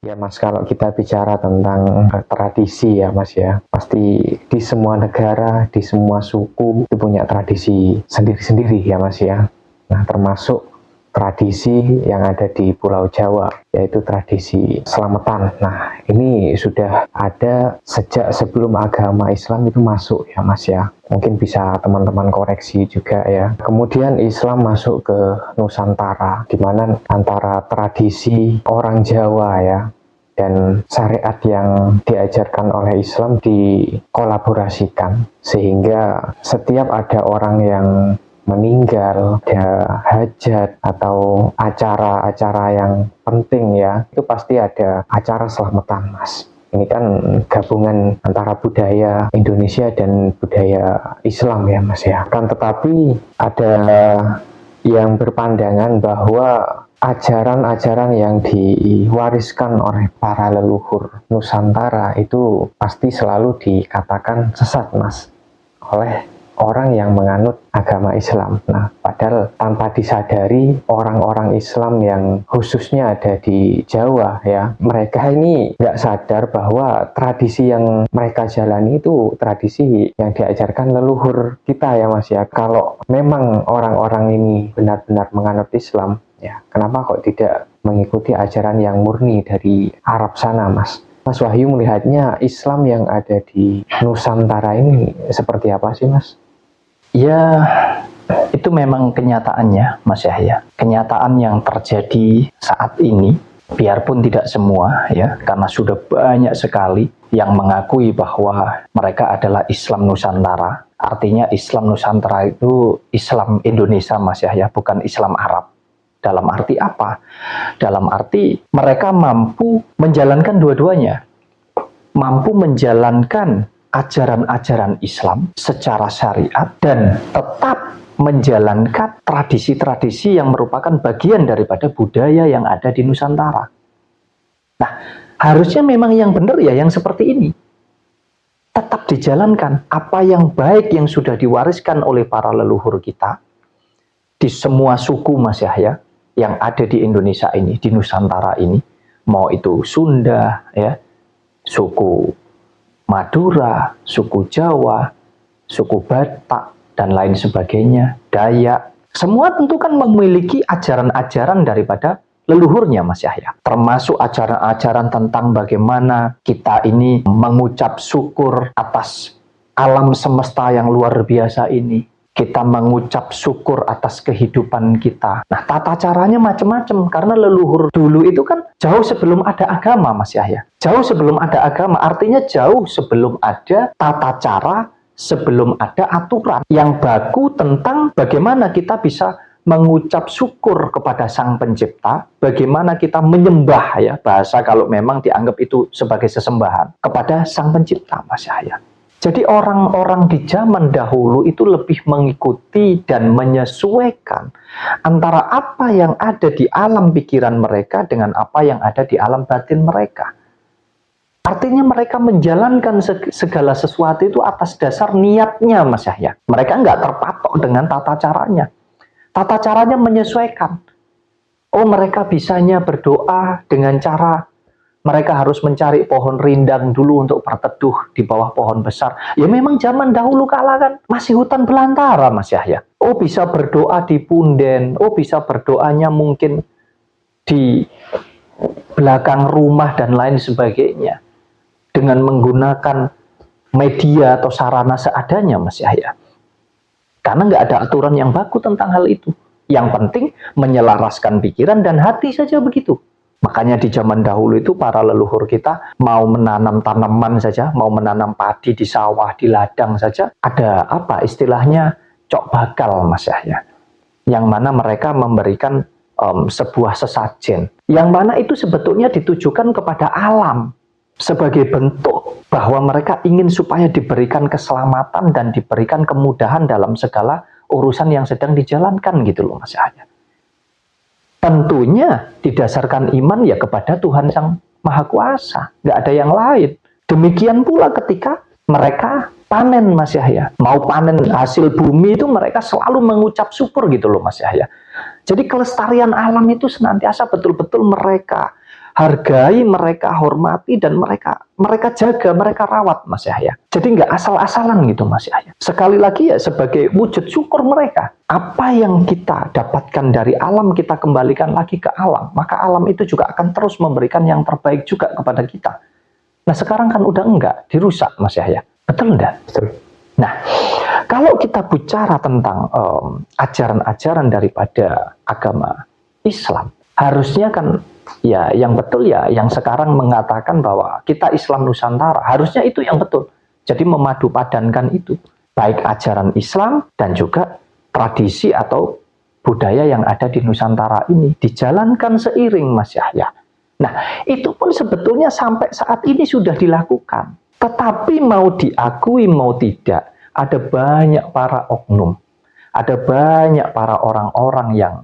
Ya Mas, kalau kita bicara tentang tradisi ya Mas ya, pasti di semua negara, di semua suku itu punya tradisi sendiri-sendiri ya Mas ya. Nah, termasuk tradisi yang ada di Pulau Jawa, yaitu tradisi selamatan. Nah, ini sudah ada sejak sebelum agama Islam itu masuk ya Mas ya. Mungkin bisa teman-teman koreksi juga ya. Kemudian Islam masuk ke Nusantara, di mana antara tradisi orang Jawa ya dan syariat yang diajarkan oleh Islam dikolaborasikan, sehingga setiap ada orang yang meninggal, ada hajat atau acara-acara yang penting ya, itu pasti ada acara selamatan Mas. Ini kan gabungan antara budaya Indonesia dan budaya Islam ya Mas ya. Kan tetapi ada yang berpandangan bahwa ajaran-ajaran yang diwariskan oleh para leluhur Nusantara itu pasti selalu dikatakan sesat Mas oleh orang yang menganut agama Islam. Nah, padahal tanpa disadari orang-orang Islam yang khususnya ada di Jawa ya, mereka ini nggak sadar bahwa tradisi yang mereka jalani itu tradisi yang diajarkan leluhur kita ya Mas ya. Kalau memang orang-orang ini benar-benar menganut Islam, ya kenapa kok tidak mengikuti ajaran yang murni dari Arab sana Mas? Mas Wahyu melihatnya Islam yang ada di Nusantara ini seperti apa sih Mas? Ya, itu memang kenyataannya Mas Yahya. Kenyataan yang terjadi saat ini, biarpun tidak semua ya, karena sudah banyak sekali yang mengakui bahwa mereka adalah Islam Nusantara. Artinya Islam Nusantara itu Islam Indonesia Mas Yahya, bukan Islam Arab. Dalam arti apa? Dalam arti mereka mampu menjalankan dua-duanya. Mampu menjalankan ajaran-ajaran Islam secara syariat dan tetap menjalankan tradisi-tradisi yang merupakan bagian daripada budaya yang ada di Nusantara. Nah, harusnya memang yang benar ya yang seperti ini. Tetap dijalankan apa yang baik yang sudah diwariskan oleh para leluhur kita di semua suku Mas Yahya yang ada di Indonesia ini, di Nusantara ini, mau itu Sunda ya, suku Madura, suku Jawa, suku Batak, dan lain sebagainya, Dayak. Semua tentu kan memiliki ajaran-ajaran daripada leluhurnya Mas Yahya. Termasuk ajaran-ajaran tentang bagaimana kita ini mengucap syukur atas alam semesta yang luar biasa ini. Kita mengucap syukur atas kehidupan kita. Nah, tata caranya macam-macam. Karena leluhur dulu itu kan jauh sebelum ada agama, Mas Yahya. Jauh sebelum ada agama, artinya jauh sebelum ada tata cara, sebelum ada aturan yang baku tentang bagaimana kita bisa mengucap syukur kepada Sang Pencipta, bagaimana kita menyembah, ya bahasa kalau memang dianggap itu sebagai sesembahan, kepada Sang Pencipta, Mas Yahya. Jadi orang-orang di zaman dahulu itu lebih mengikuti dan menyesuaikan antara apa yang ada di alam pikiran mereka dengan apa yang ada di alam batin mereka. Artinya mereka menjalankan segala sesuatu itu atas dasar niatnya Mas Yahya. Mereka nggak terpatok dengan tata caranya. Tata caranya menyesuaikan. Oh, mereka bisanya berdoa dengan cara mereka harus mencari pohon rindang dulu untuk berteduh di bawah pohon besar. Ya memang zaman dahulu kala kan masih hutan belantara Mas Yahya. Oh, bisa berdoa di punden. Oh, bisa berdoanya mungkin di belakang rumah dan lain sebagainya. Dengan menggunakan media atau sarana seadanya Mas Yahya. Karena nggak ada aturan yang baku tentang hal itu. Yang penting menyelaraskan pikiran dan hati saja begitu. Makanya di zaman dahulu itu para leluhur kita mau menanam tanaman saja, mau menanam padi di sawah, di ladang saja, ada apa istilahnya cok bakal Mas Yahya. Yang mana mereka memberikan sebuah sesajen. Yang mana itu sebetulnya ditujukan kepada alam. Sebagai bentuk bahwa mereka ingin supaya diberikan keselamatan dan diberikan kemudahan dalam segala urusan yang sedang dijalankan gitu loh Mas Yahya. Tentunya didasarkan iman ya kepada Tuhan Sang Maha Kuasa. Nggak ada yang lain. Demikian pula ketika mereka panen Mas Yahya. Mau panen hasil bumi itu mereka selalu mengucap syukur gitu loh Mas Yahya. Jadi kelestarian alam itu senantiasa betul-betul mereka hargai, mereka hormati, dan mereka jaga, mereka rawat, Mas Yahya. Jadi nggak asal-asalan gitu, Mas Yahya. Sekali lagi ya, sebagai wujud syukur mereka, apa yang kita dapatkan dari alam, kita kembalikan lagi ke alam. Maka alam itu juga akan terus memberikan yang terbaik juga kepada kita. Nah sekarang kan udah enggak, dirusak, Mas Yahya. Betul enggak? Betul. Nah, kalau kita bicara tentang ajaran-ajaran daripada agama Islam, harusnya kan ya yang betul ya yang sekarang mengatakan bahwa kita Islam Nusantara, harusnya itu yang betul. Jadi memadu padankan itu, baik ajaran Islam dan juga tradisi atau budaya yang ada di Nusantara ini dijalankan seiring, Mas Yahya. Nah, itu pun sebetulnya sampai saat ini sudah dilakukan. Tetapi mau diakui mau tidak, ada banyak para oknum, ada banyak para orang-orang yang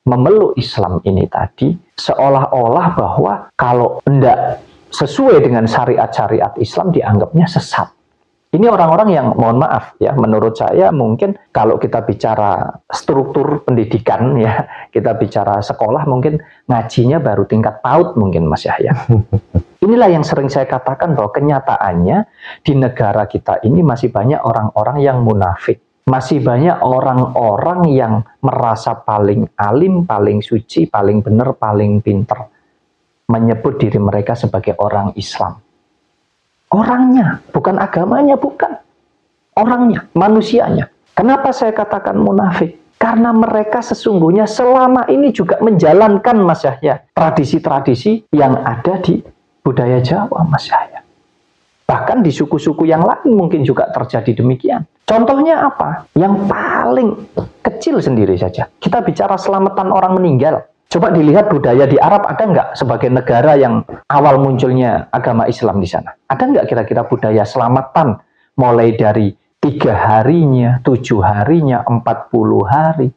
memeluk Islam ini tadi, seolah-olah bahwa kalau tidak sesuai dengan syariat-syariat Islam dianggapnya sesat. Ini orang-orang yang, mohon maaf ya, menurut saya mungkin kalau kita bicara struktur pendidikan ya, kita bicara sekolah mungkin ngajinya baru tingkat PAUD mungkin, Mas Yahya. Inilah yang sering saya katakan bahwa kenyataannya di negara kita ini masih banyak orang-orang yang munafik. Masih banyak orang-orang yang merasa paling alim, paling suci, paling benar, paling pinter. Menyebut diri mereka sebagai orang Islam. Orangnya, bukan agamanya, bukan. Orangnya, manusianya. Kenapa saya katakan munafik? Karena mereka sesungguhnya selama ini juga menjalankan, Mas Yahya, tradisi-tradisi yang ada di budaya Jawa, Mas Yahya. Bahkan di suku-suku yang lain mungkin juga terjadi demikian. Contohnya apa? Yang paling kecil sendiri saja. Kita bicara selamatan orang meninggal. Coba dilihat budaya di Arab, ada nggak sebagai negara yang awal munculnya agama Islam di sana? Ada nggak kira-kira budaya selamatan mulai dari 3 harinya, 7 harinya, 40 hari,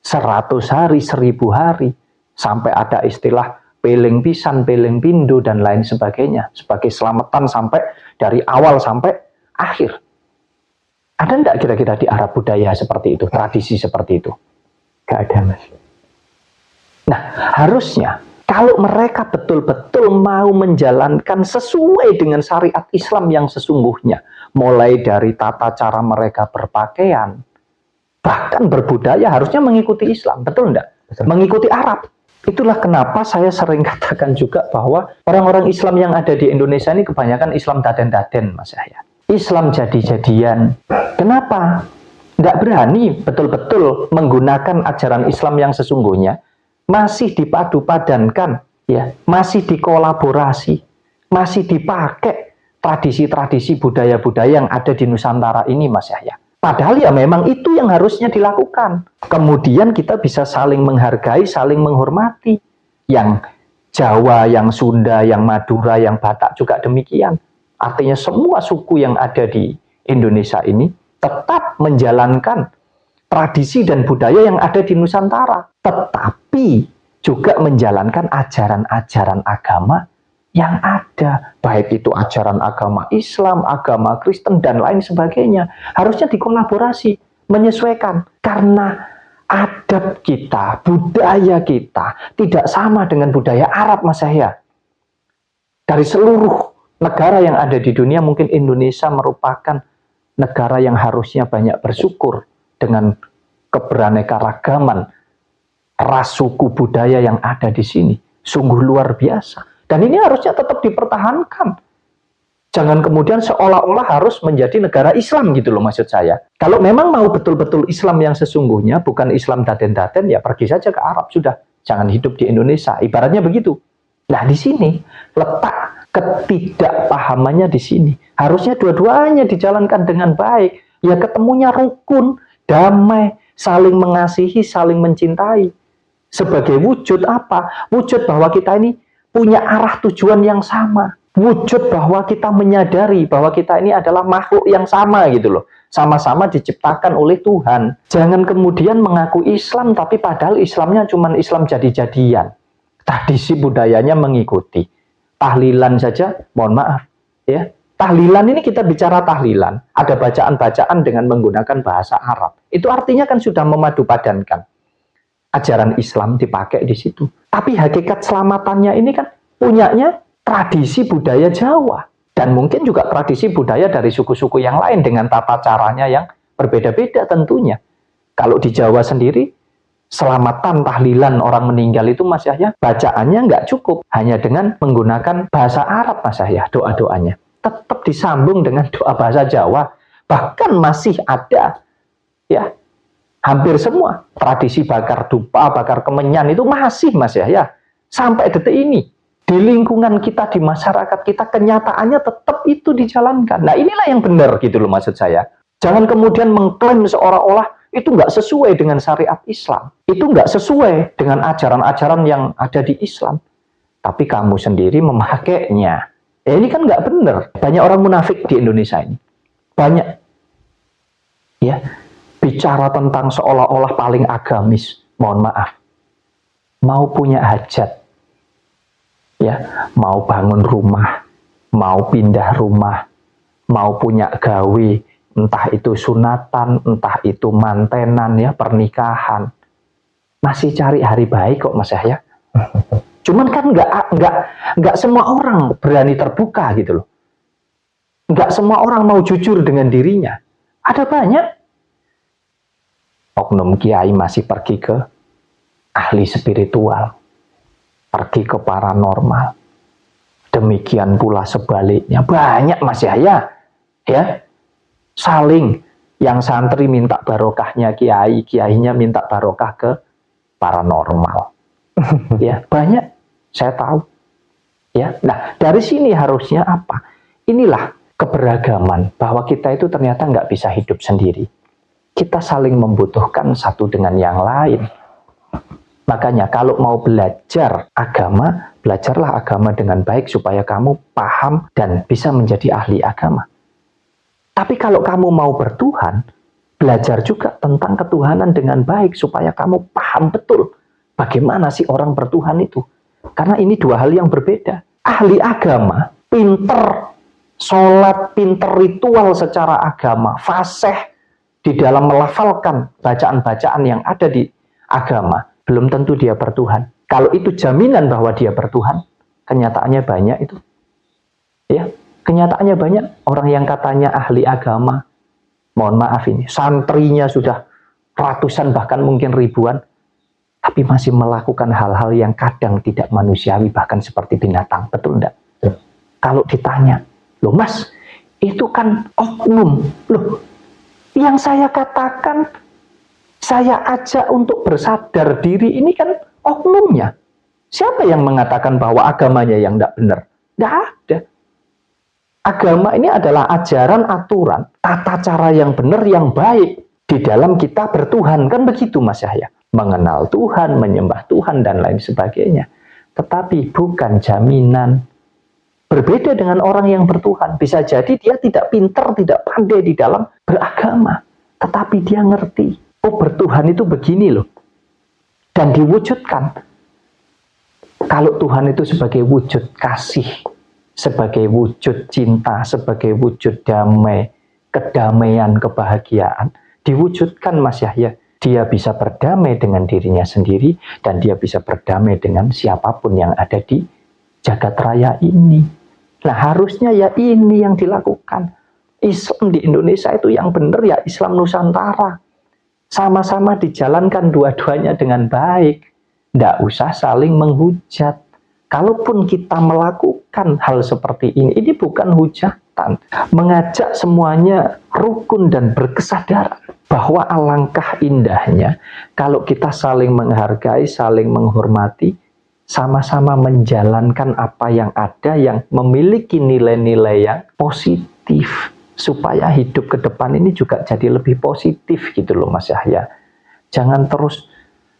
100 hari, 1000 hari, sampai ada istilah peling pisan, peling pindo, dan lain sebagainya, sebagai selamatan sampai dari awal sampai akhir. Ada nggak kira-kira di Arab budaya seperti itu, tradisi seperti itu? Nggak ada, Mas. Nah, harusnya kalau mereka betul-betul mau menjalankan sesuai dengan syariat Islam yang sesungguhnya, mulai dari tata cara mereka berpakaian, bahkan berbudaya, harusnya mengikuti Islam, betul enggak? Betul. Mengikuti Arab. Itulah kenapa saya sering katakan juga bahwa orang-orang Islam yang ada di Indonesia ini kebanyakan Islam daden-daden, Mas Yahya. Islam jadi-jadian. Kenapa? Nggak berani betul-betul menggunakan ajaran Islam yang sesungguhnya. Masih dipadu-padankan, ya, masih dikolaborasi, masih dipakai tradisi-tradisi budaya-budaya yang ada di Nusantara ini, Mas Yahya. Padahal ya memang itu yang harusnya dilakukan. Kemudian kita bisa saling menghargai, saling menghormati. Yang Jawa, yang Sunda, yang Madura, yang Batak juga demikian. Artinya semua suku yang ada di Indonesia ini tetap menjalankan tradisi dan budaya yang ada di Nusantara. Tetapi juga menjalankan ajaran-ajaran agama yang ada, baik itu ajaran agama Islam, agama Kristen, dan lain sebagainya. Harusnya dikolaborasi, menyesuaikan. Karena adab kita, budaya kita tidak sama dengan budaya Arab, Mas Yahya. Dari seluruh negara yang ada di dunia, mungkin Indonesia merupakan negara yang harusnya banyak bersyukur dengan keberaneka-ragaman ras, suku, budaya yang ada di sini. Sungguh luar biasa. Dan ini harusnya tetap dipertahankan. Jangan kemudian seolah-olah harus menjadi negara Islam gitu loh, maksud saya. Kalau memang mau betul-betul Islam yang sesungguhnya, bukan Islam daden-daden, ya pergi saja ke Arab, sudah. Jangan hidup di Indonesia, ibaratnya begitu. Nah di sini letak ketidakpahamannya di sini. Harusnya dua-duanya dijalankan dengan baik. Ya ketemunya rukun, damai, saling mengasihi, saling mencintai. Sebagai wujud apa? Wujud bahwa kita ini punya arah tujuan yang sama. Wujud bahwa kita menyadari bahwa kita ini adalah makhluk yang sama gitu loh. Sama-sama diciptakan oleh Tuhan. Jangan kemudian mengaku Islam tapi padahal Islamnya cuma Islam jadi-jadian. Tradisi budayanya mengikuti. Tahlilan saja, mohon maaf ya. Tahlilan ini kita bicara tahlilan. Ada bacaan-bacaan dengan menggunakan bahasa Arab. Itu artinya kan sudah memadupadankan. Ajaran Islam dipakai di situ. Tapi hakikat selamatannya ini kan punyanya tradisi budaya Jawa. Dan mungkin juga tradisi budaya dari suku-suku yang lain dengan tata caranya yang berbeda-beda tentunya. Kalau di Jawa sendiri, selamatan tahlilan orang meninggal itu Mas Yahya, bacaannya nggak cukup hanya dengan menggunakan bahasa Arab Mas Yahya, doa-doanya. Tetap disambung dengan doa bahasa Jawa. Bahkan masih ada ya hampir semua tradisi bakar dupa, bakar kemenyan itu masih Mas Yahya sampai detik ini. Di lingkungan kita, di masyarakat kita, kenyataannya tetap itu dijalankan. Nah inilah yang benar gitu loh maksud saya. Jangan kemudian mengklaim seolah-olah itu nggak sesuai dengan syariat Islam. Itu nggak sesuai dengan ajaran-ajaran yang ada di Islam. Tapi kamu sendiri memakainya. Ya ini kan nggak benar. Banyak orang munafik di Indonesia ini. Banyak. Ya, bicara tentang seolah-olah paling agamis. Mohon maaf. Mau punya hajat. Ya, mau bangun rumah, mau pindah rumah, mau punya gawe, entah itu sunatan, entah itu mantenan ya, pernikahan. Masih cari hari baik kok Mas Yahya. Cuman kan nggak semua orang berani terbuka gitu loh. Nggak semua orang mau jujur dengan dirinya. Ada banyak oknum kiai masih pergi ke ahli spiritual, pergi ke paranormal. Demikian pula sebaliknya. Banyak Mas Yahya. Ya. Saling. Yang santri minta barokahnya kiai, kiainya minta barokah ke paranormal. Ya, banyak. Saya tahu. Ya. Nah, dari sini harusnya apa? Inilah keberagaman. Bahwa kita itu ternyata nggak bisa hidup sendiri. Kita saling membutuhkan satu dengan yang lain. Makanya kalau mau belajar agama, belajarlah agama dengan baik supaya kamu paham dan bisa menjadi ahli agama. Tapi kalau kamu mau bertuhan, belajar juga tentang ketuhanan dengan baik supaya kamu paham betul bagaimana sih orang bertuhan itu. Karena ini dua hal yang berbeda. Ahli agama, pinter sholat, pinter ritual secara agama, fasih di dalam melafalkan bacaan-bacaan yang ada di agama. Belum tentu dia bertuhan. Kalau itu jaminan bahwa dia bertuhan, kenyataannya banyak itu. Ya, kenyataannya banyak orang yang katanya ahli agama. Mohon maaf ini, santrinya sudah ratusan bahkan mungkin ribuan, tapi masih melakukan hal-hal yang kadang tidak manusiawi bahkan seperti binatang. Betul enggak? Kalau ditanya, loh Mas, itu kan oknum. Loh, yang saya katakan, saya ajak untuk bersadar diri ini kan oknumnya. Siapa yang mengatakan bahwa agamanya yang tidak benar? Tidak ada. Agama ini adalah ajaran, aturan, tata cara yang benar, yang baik di dalam kita bertuhan. Kan begitu Mas Yahya. Mengenal Tuhan, menyembah Tuhan, dan lain sebagainya. Tetapi bukan jaminan. Berbeda dengan orang yang bertuhan. Bisa jadi dia tidak pintar, tidak pandai di dalam beragama. Tetapi dia ngerti. Oh, bertuhan itu begini loh. Dan diwujudkan. Kalau Tuhan itu sebagai wujud kasih, sebagai wujud cinta, sebagai wujud damai, kedamaian, kebahagiaan, diwujudkan Mas Yahya. Dia bisa berdamai dengan dirinya sendiri, dan dia bisa berdamai dengan siapapun yang ada di jagat raya ini. Nah, harusnya ya ini yang dilakukan. Islam di Indonesia itu yang benar ya Islam Nusantara. Sama-sama dijalankan dua-duanya dengan baik. Tidak usah saling menghujat. Kalaupun kita melakukan hal seperti ini bukan hujatan. Mengajak semuanya rukun dan berkesadaran bahwa alangkah indahnya kalau kita saling menghargai, saling menghormati, sama-sama menjalankan apa yang ada yang memiliki nilai-nilai yang positif. Supaya hidup ke depan ini juga jadi lebih positif gitu loh Mas Yahya. Jangan terus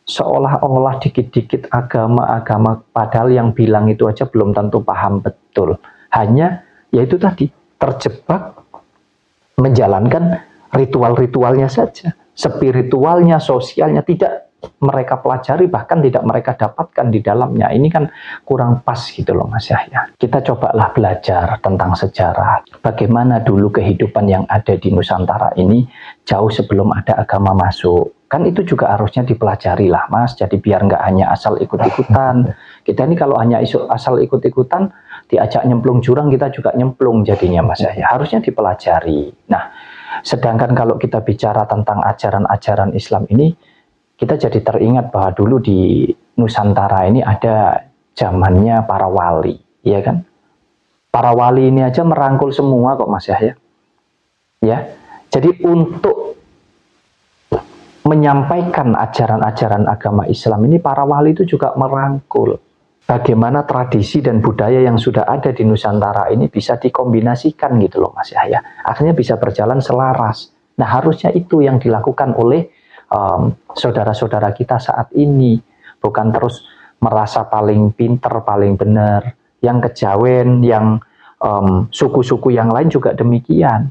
seolah-olah dikit-dikit agama-agama, padahal yang bilang itu aja belum tentu paham betul. Hanya yaitu tadi terjebak menjalankan ritual-ritualnya saja. Spiritualnya, sosialnya tidak mereka pelajari, bahkan tidak mereka dapatkan di dalamnya. Ini kan kurang pas gitu loh Mas Yahya. Kita cobalah belajar tentang sejarah. Bagaimana dulu kehidupan yang ada di Nusantara ini jauh sebelum ada agama masuk. Kan itu juga harusnya dipelajari lah Mas, jadi biar nggak hanya asal ikut-ikutan. Kita ini kalau hanya asal ikut-ikutan, diajak nyemplung jurang, kita juga nyemplung jadinya Mas ya. Harusnya dipelajari. Nah, sedangkan kalau kita bicara tentang ajaran-ajaran Islam ini, kita jadi teringat bahwa dulu di Nusantara ini ada zamannya para wali, ya kan? Para wali ini aja merangkul semua kok Mas ya. Ya, jadi untuk menyampaikan ajaran-ajaran agama Islam ini, para wali itu juga merangkul bagaimana tradisi dan budaya yang sudah ada di Nusantara ini bisa dikombinasikan gitu loh Mas ya. Akhirnya bisa berjalan selaras. Nah, harusnya itu yang dilakukan oleh saudara-saudara kita saat ini, bukan terus merasa paling pinter, paling benar. Yang kejawen, yang suku-suku yang lain juga demikian.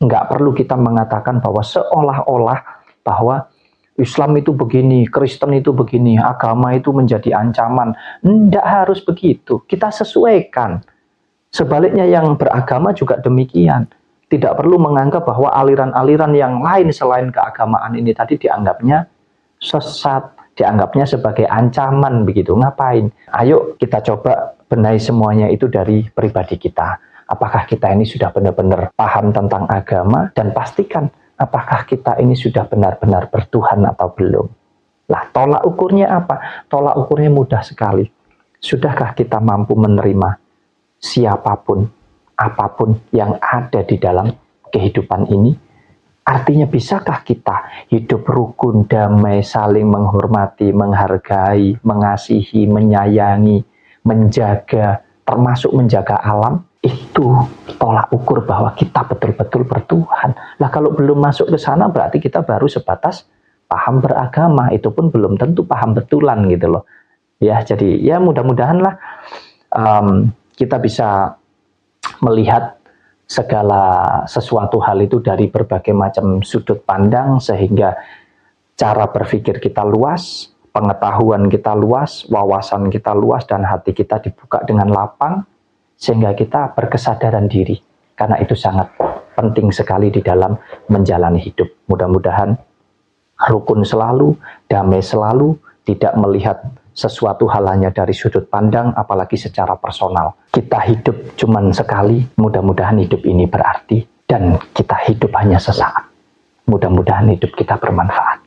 Nggak perlu kita mengatakan bahwa seolah-olah bahwa Islam itu begini, Kristen itu begini, agama itu menjadi ancaman. Tidak harus begitu. Kita sesuaikan. Sebaliknya yang beragama juga demikian. Tidak perlu menganggap bahwa aliran-aliran yang lain selain keagamaan ini tadi dianggapnya sesat, dianggapnya sebagai ancaman begitu. Ngapain? Ayo kita coba benahi semuanya itu dari pribadi kita. Apakah kita ini sudah benar-benar paham tentang agama, dan pastikan apakah kita ini sudah benar-benar bertuhan atau belum. Lah, tolak ukurnya apa? Tolak ukurnya mudah sekali. Sudahkah kita mampu menerima siapapun, apapun yang ada di dalam kehidupan ini? Artinya, bisakah kita hidup rukun, damai, saling menghormati, menghargai, mengasihi, menyayangi, menjaga, termasuk menjaga alam? Itu tolak ukur bahwa kita betul-betul bertuhan. Lah, kalau belum masuk ke sana berarti kita baru sebatas paham beragama, itu pun belum tentu paham betulan gitu loh. Ya, jadi ya mudah-mudahan lah kita bisa melihat segala sesuatu hal itu dari berbagai macam sudut pandang, sehingga cara berpikir kita luas, pengetahuan kita luas, wawasan kita luas, dan hati kita dibuka dengan lapang, sehingga kita berkesadaran diri. Karena itu sangat penting sekali di dalam menjalani hidup. Mudah-mudahan rukun selalu, damai selalu, tidak melihat sesuatu hal hanya dari sudut pandang, apalagi secara personal. Kita hidup cuma sekali, mudah-mudahan hidup ini berarti, dan kita hidup hanya sesaat. Mudah-mudahan hidup kita bermanfaat.